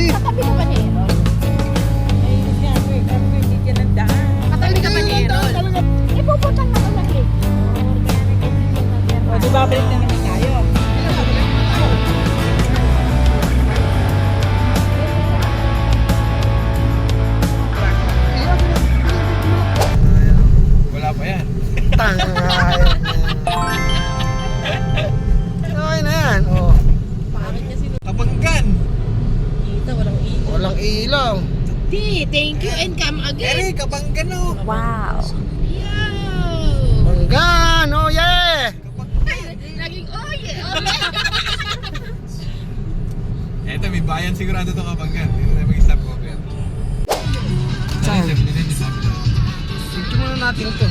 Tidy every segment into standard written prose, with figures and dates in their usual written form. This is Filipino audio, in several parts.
pwede. Katabi ka ba ni Errol? Ay, sabi hindi ka ng daan. Katabi ka ba ni Errol? Eh, pupunta na ka lagi. O, di ba, balik na naman tayo. Wala pa yan. Tangay. Okay na yan. Oh. Bakit kasi Kabanggan. kita walang ilaw? Walang ilaw. Di, thank you and come again. Kabanggan oh. Wow. Banggan. Oh yeah. Naging oye. Eto, may bayan sigurado to Kabanggan. Dito tayo mag-stop cover. Saan? Sabi nila yung sabi na. Ito muna natin to.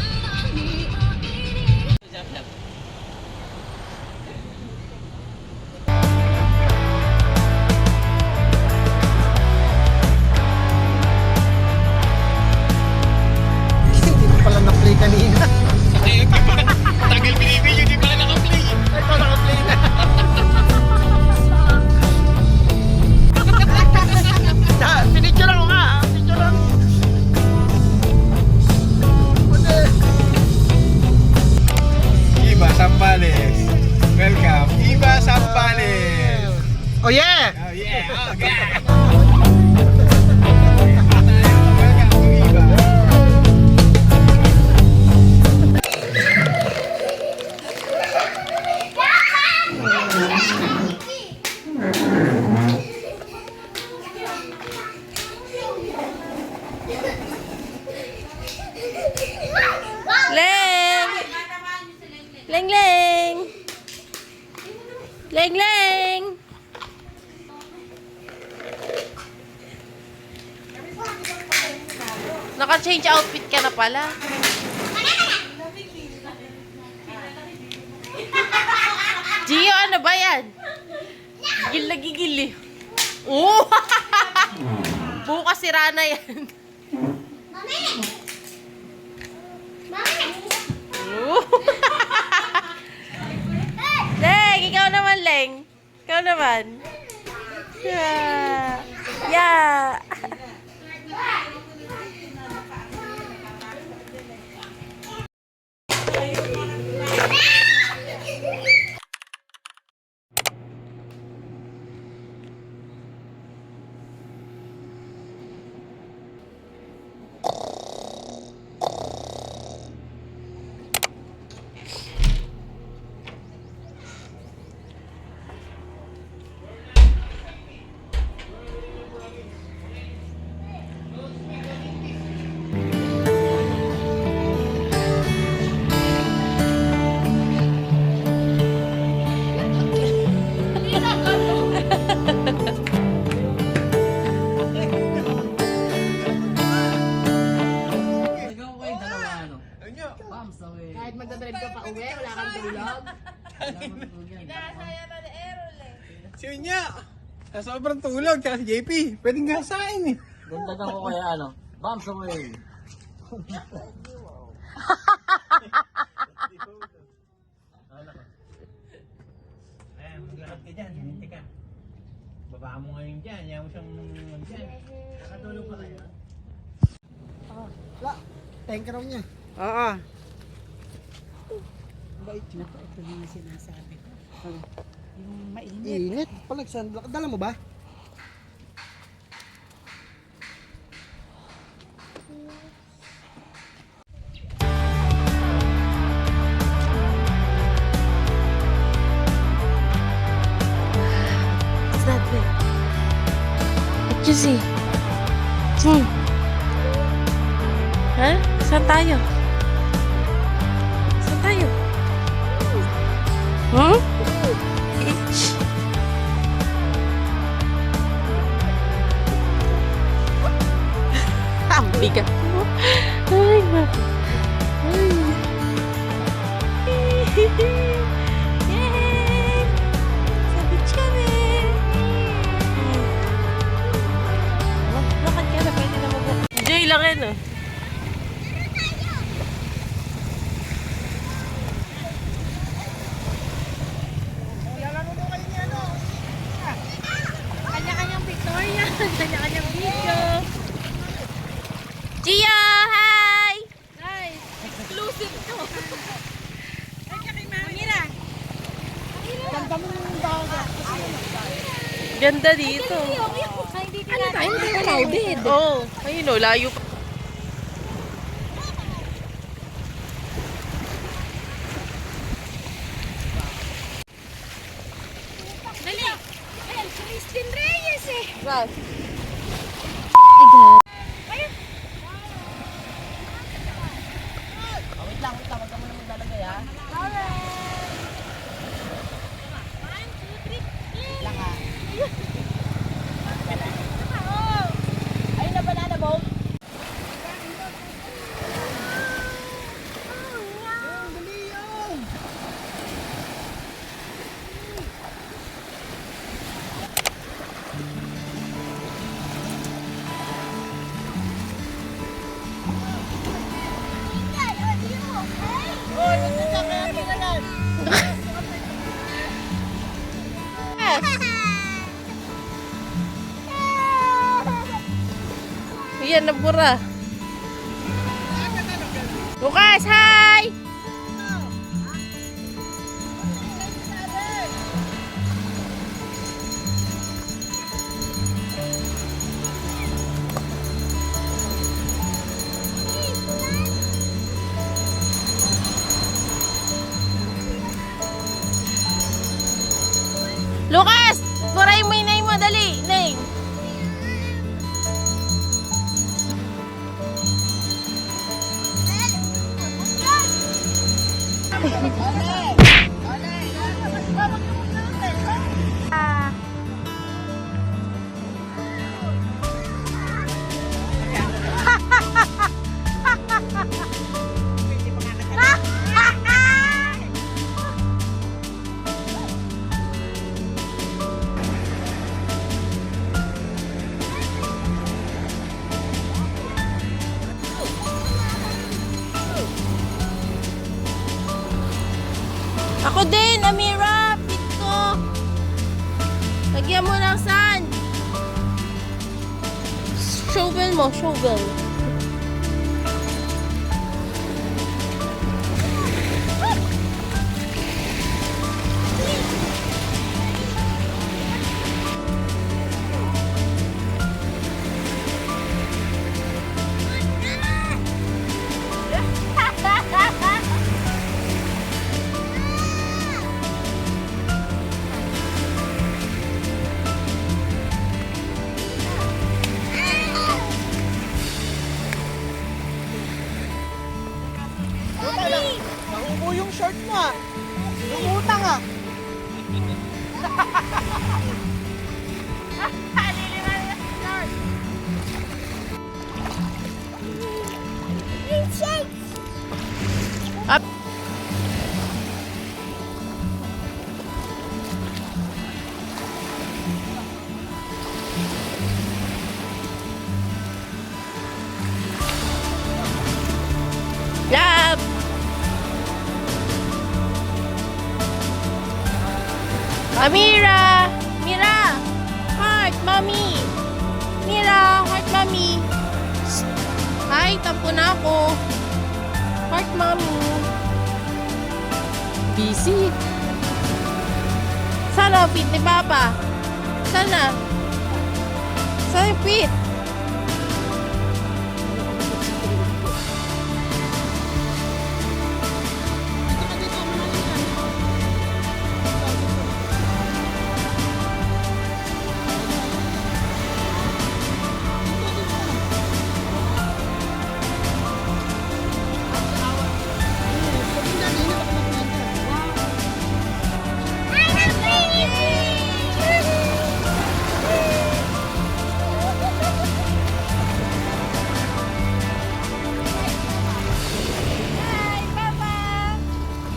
Hindi ko pala na-play kanina. Tagal binibigyo, di pala naka-play. Ito naka-play na. Pinicture ako nga. Picture lang. Pwede. Iba Sambales. Welcome, Iba Sambales. Oh yeah! Oh yeah, okay. Welcome to Iba. Leng! Leng, Leng! Leng, Leng! Naka-change outfit ka na pala. Gio, ano ba yan? Gigil na gigil eh. Oh! Bukas sira na yan. Oh. Leng, ikaw naman, Leng. Ikaw naman. Yeah. Yeah. Kahit magdadrive ka pa uwi, wala kang tulog. Inasaya na ni Errol eh. Si Unya. Sa sobrang tulog, tsaka si JP. Pwedeng gasain eh. Ganda ko kaya ano, bombs away. Ayan, maglakad ka dyan. Hindi ka. Baba mo ngayon dyan. Yan mo siyang dyan. Nakatulog pa kayo. Wala. Tanker raw niya. Oo. Bait niya. Ito yung sinasabi ko. Yung mainit. Init. Palag-sunblock. Dala mo ba? What's that thing? What you see? Ha? Saan tayo? Saan tayo? Beach. Ang bigat mo. Ay, naku. Ay. Yay! Sa beach kami. Lakad ka na, pwede na mag- Enjoy lang yan, oh. Kanya-kanyang picture yan. Kanya-kanyang video. Gia, hi! Hi! Exclusive to. Mira. Ganda mo yung dagat. Ganda dito. Ano tayo? Hindi ka crowded. Oo. Oh, ayun o, layo pa. Dali. El Cristin Reyes eh. Right. Wait lang. Wag ka muna maglalagay ha. Wait lang ha. Ayun na banana boat. Yan, nabura. Lucas, hi! Lucas! Buray mo yung name mo, dali! Name! Ako din, Amira! Pit ko! Lagyan mo ng sand! Shovel mo, shovel. Nakubo yung short mo ah. Lumutang ah. Up! Love! Amira! Mira! Heart, mommy! Mira! Heart, mommy! Hi, tampo na ako. Heart, mommy. Busy. Sana fit ni Papa. Sana. Sana fit.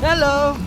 Hello.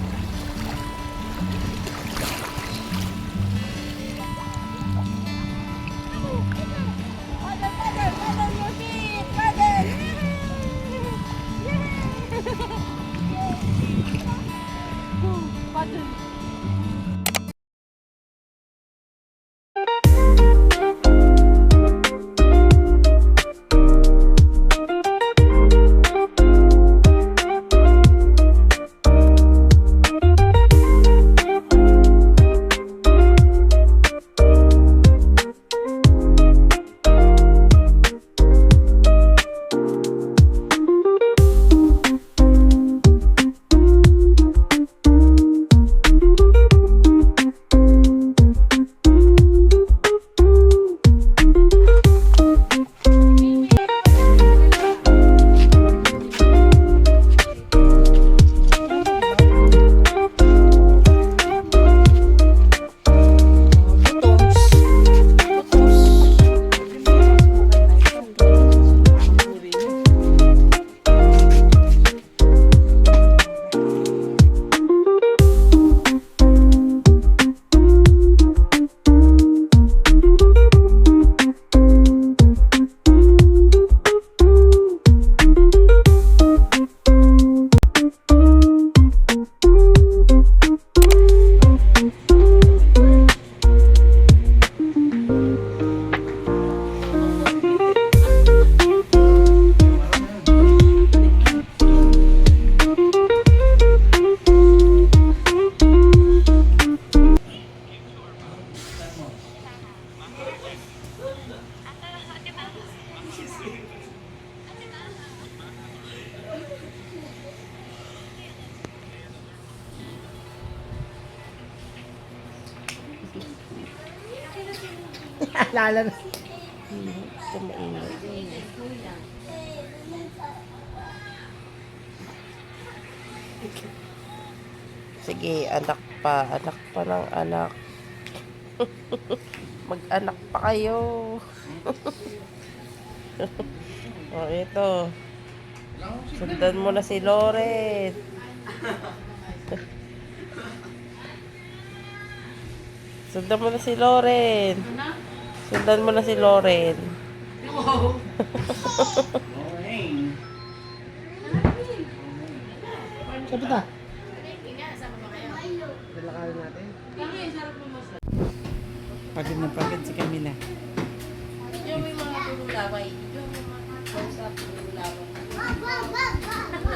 Lala na. Ito maingat. Sige, anak pa ng anak. Mag-anak pa kayo. O, ito. Sundan mo na si Loren. Sundan mo na si Loren. Sundan mo na si Loren. Sabi ta. Lalakarin natin. Pagod na pagod si Camila. Yung may mga tululaway. Yung mga kausap tululaway.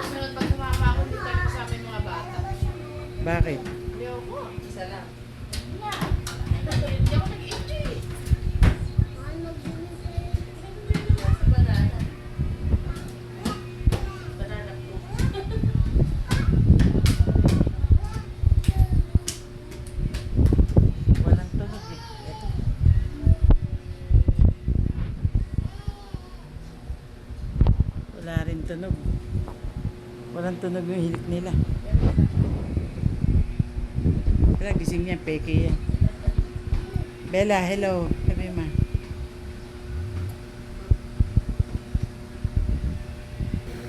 Sunod pag sumama ako, hindi tayo sa amin mga bata. Bakit? Hindi ako. Isa lang. Hindi ako nag-enjoy. Sa banana. Banana po. Walang tunog eh. Ito. Wala rin tunog. Walang tunog yung hilik nila. Wala, gising niya. Peke yan. Bella, hello. Sabi ma.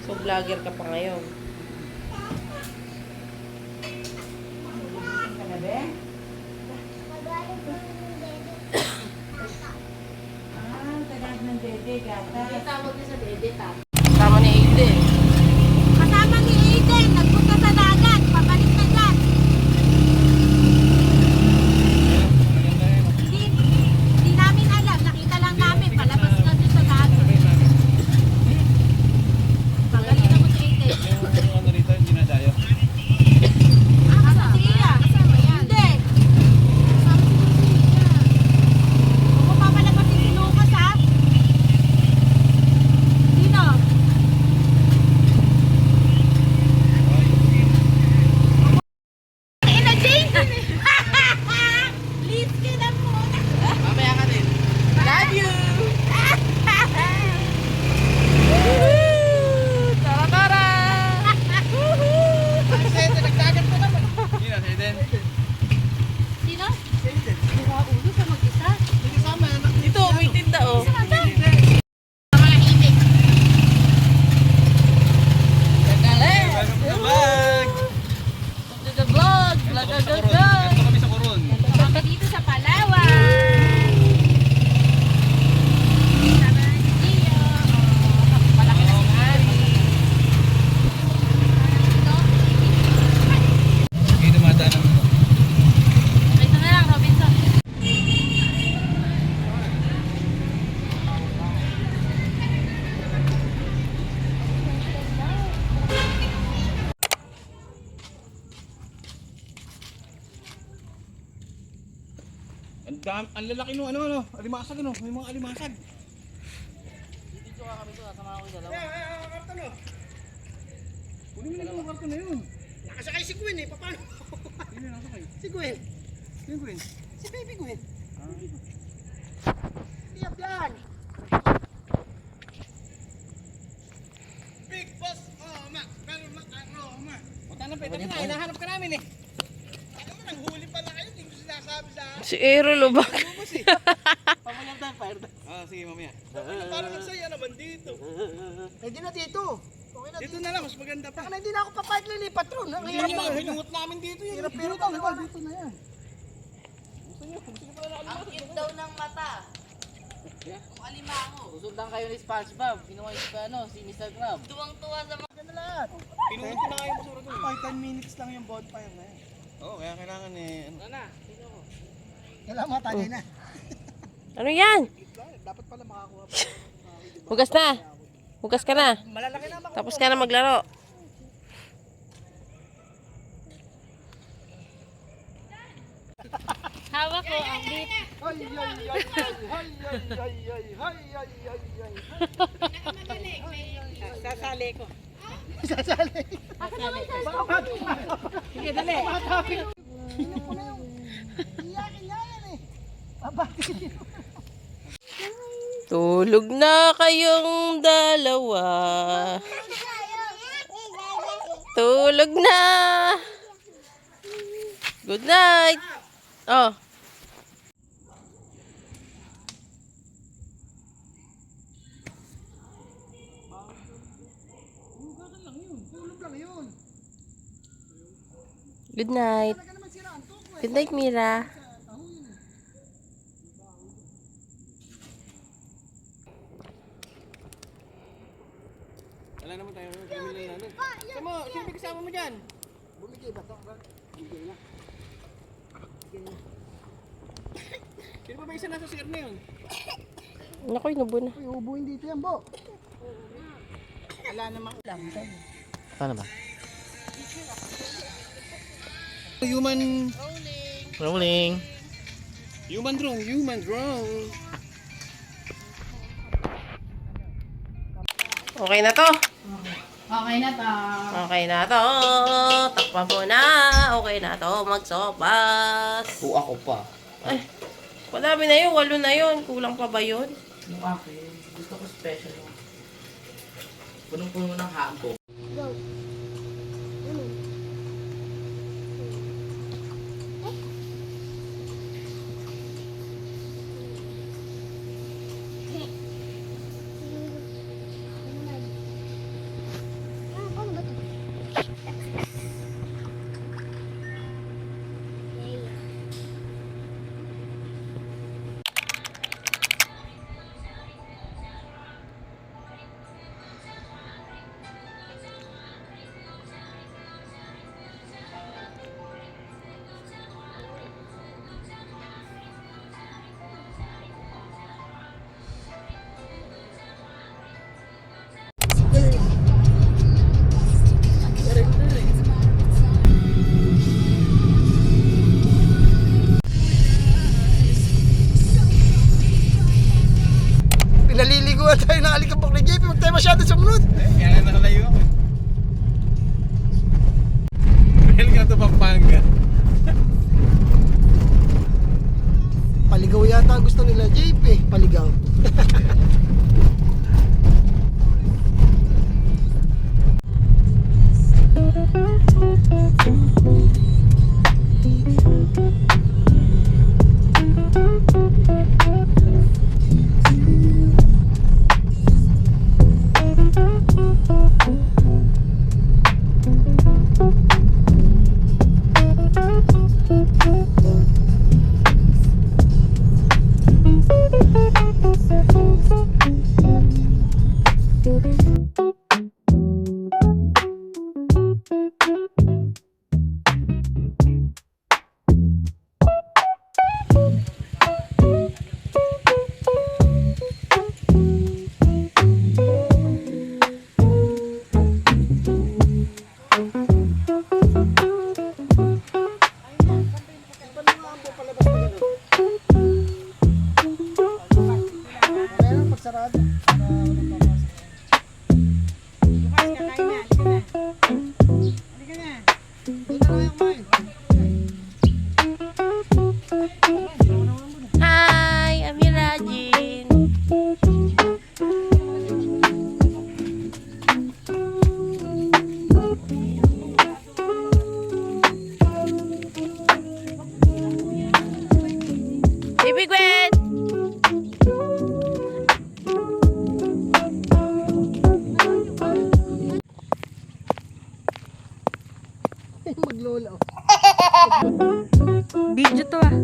So, vlogger ka pa ngayon. Kanabe? Tagal ng dede, gata. Tawag niya sa dede, ta. Kasama ni Aiden. Kasama ni Aiden, nagpunta sa dagat, pabalik na dyan. Hindi namin alam, nakita lang namin, palabas na dyan sa dagat. Pagaling na mo si Aiden. Ano rito, yung dinadayo? Asa siya? Hindi. Huwag mo papalabasin si Lucas, ha? Sino? Ina Jane! Please, kina mo. Mamaya ka din. Love you! Tara-tara! Nagdagat pa naman. Hindi na, sa Eden. Sino? Buka ulo sa mag-isa. Ito, may tinda, oh. Gagaling! Vlog! To the vlog! Vlog! Ganito kami sa Coron. Baka dito sa Palawan. Sama na si Gio. Malaki na si Ari. Hindi dumadaan ang ano. Ito na lang, Robinson. Ang lalaki no, ano, alimasag ano, may mga alimasag. Dito ka kami to, kasama ko yung dalawa. Karton no. Kunin mo na yung karton na yun. Nakasakay si Gwen eh. Paano? Hindi na nasakay. Si Gwen. Sino Gwen? Si baby Gwen. Tiyak yan. Big boss! Oh, ma! Pero ma! Ano, ma! Punta na, pwede na. Hinahanap ka namin eh. Ano mo, nanghuli pala kayo. Hindi ko sinasabi sa akin. Si Aero Lubak. Pamulang tayo, fire tayo. Ah, sige, mamaya. Parang ang saya naman dito. Pwede na dito. Okay na Dito na lang, mas maganda pa. Baka na hindi na ako papayag lilipat ron. Ang Hindi hirap naman, na. hinungot namin dito yun. Hirap pero daw, diba? Dito na yan. Ang cute daw ng mata. Ang alimango. Susundan kayo ni SpongeBob. Kinuha yung ano, si Mr. Crab. Tuwang-tuwa sa mga... Ganda lahat. Pinungot ko na nga yung basura doon. Ay, 10 minutes lang yung bonfire na yan. Oo, kaya kailangan eh. Ano. Ano? Sino ko? Kailangan matagay na. Ano yan? Dapat pala makakuha pa. Hugas na. Hugas ka na. Malalaki na makuha. Tapos ka na maglaro. Hawak ko ang beat. Ay, ay, ay, ay, ay, ay, ay, ay, ay, ay. Sasali ko. Sasali. Baka mati. Sige, dali. Matapi. Iyak ko na yung... Iyakin niya yan eh. Babati. Tulog na kayong dalawa. Tulog na. Good night. Oh. Good night. Good night, Mira. Wala naman tayo. Bumili na natin. Sino may kasama mo dyan? Bumigay ba ito? Bumigay na. Sino ba isa nasa sir na yun? Naku, inubo na. Uy, ubuin dito yan, Bo. Wala namang ulam. Paano ba? Human... Rolling. Human drone. Okay na to. Okay na to. Okay na to. Takpan mo na. Okay na to. Magsopas. O ako pa. Ay, madami na yun. 8 na yun. Kulang pa ba yun? Yung akin, gusto ko special. Punong-puno ng habo. Pinaliliguan tayo ng alikabok ni JP. Huwag tayo masyado sumunod. Kaya nga nakalayo ako. Dahil ka ito Pampanga. Paligaw yata gusto nila JP. Paligaw. Hi, I'm Mirajin. Baby Gwen! Maglola. Video to ah.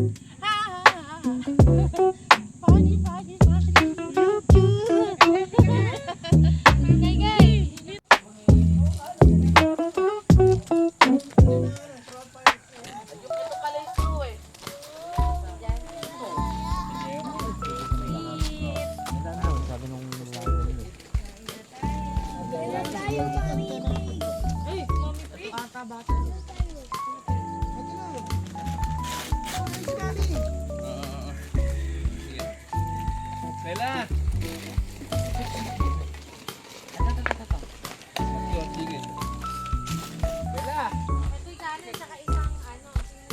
Lela!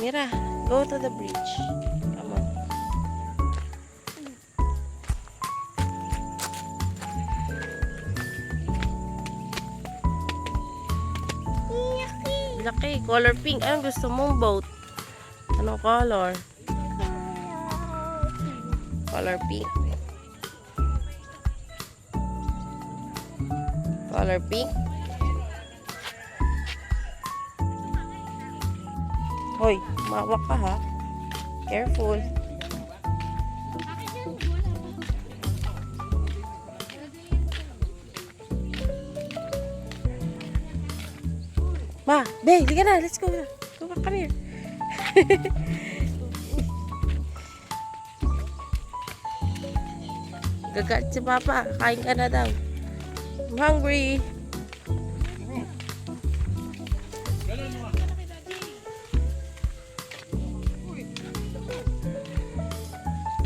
Mira, go to the bridge. Come on. Laki. Color pink. Anong gusto mong boat? Anong color? Color pink. Color pink. Hoy, mawak ka ha. Careful. Ma, Bey, liga na. Let's go na. Go back, come here. Gagat si Papa. Kain ka na daw. I'm hungry.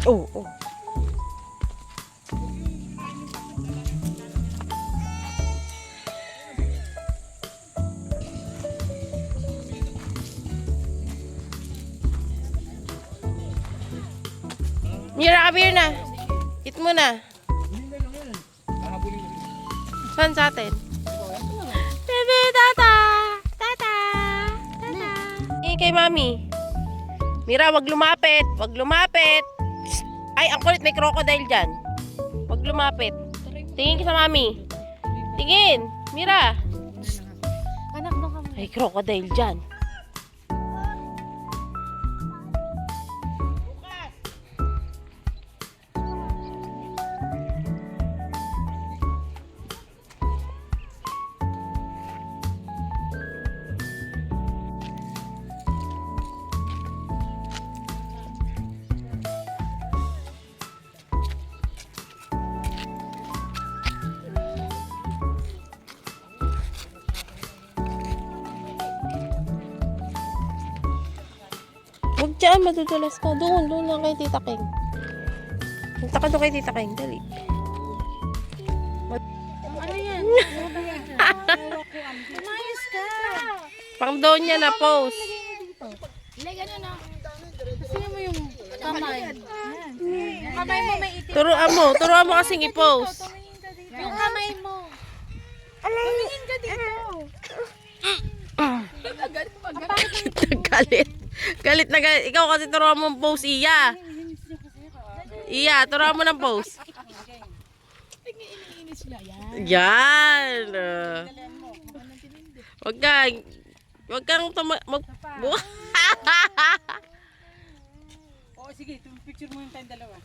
Oh, oh. Mira, come here na. Eat mo na. Saan sa atin? Baby, tata! Tata! Tata! Kay mami. Mira, wag lumapit. Wag lumapit. Psst. Ay, ang kulit. May crocodile dyan. Wag lumapit. Tingin ka sa mami. Tingin. Mira. Psst. Anak doon kami. May crocodile dyan. Huwag dyan, madudulas ka. Doon lang kay Tita King. Punta ka doon kay Tita King, dali. Ano yan? Umayos ka. Pang doon niya na post. Ilagay ano na. Kasi mo yung kamay. Yung kamay mo may itim. Turuan mo kasing i-post. Yung kamay mo. Tumingin ka dito. Galit. Galit na galit. Ikaw kasi turuan mo ang post, Iya. Iya, turuan mo ng post. Yan. Wag kang Oo, sige, picture mo yung tayong dalawa.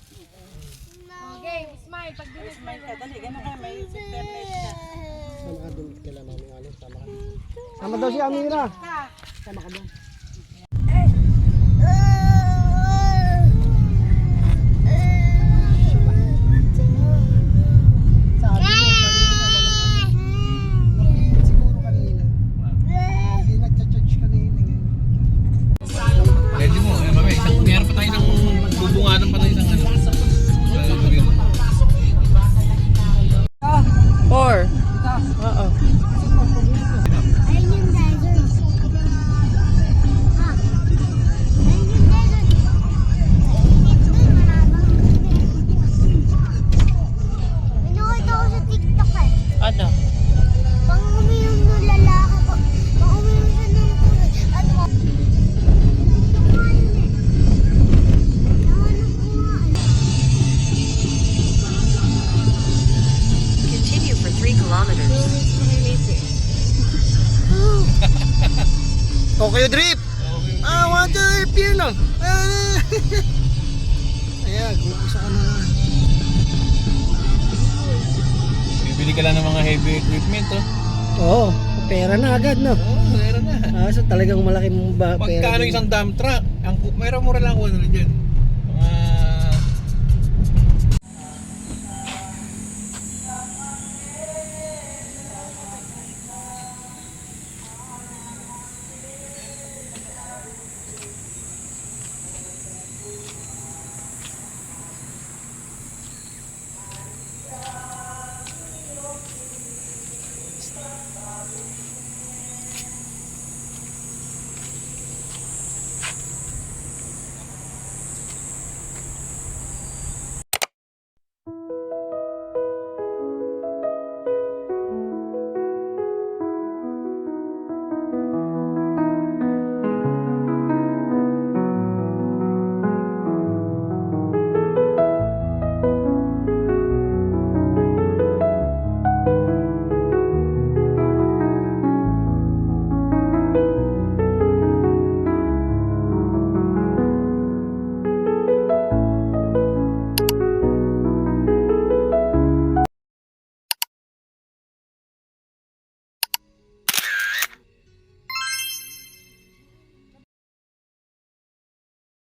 Okay, smile. Pag Ay, smile ka, dali. Gano'n ka, may internet ka. Sama daw si Amira. Sama ka doon. Siguro kanina. Hindi nagcha-charge kanina. Pwede mo, mami, meron pa tayo ng bubunganan pa tayo ng ano. 4. Oo. ayun yung desert. Ha? Ayun yung desert. Mainit dun, malabang. May nakita ko sa TikTok eh. Ano? Pang uminom ng lalaki ko. Pang uminom siya ng kulay. At nahanap ko nga eh. Continue for 3 kilometers. Okay, drip. I want to drip yun, no? Ayan, gumasa ka na nga. Bibili ka lang ng mga heavy equipment, oh. Oo, pera na agad, no? Oo, meron na. So talagang malaking pera. Pagkano din. isang dump truck? Ang mura lang ako na rin dyan.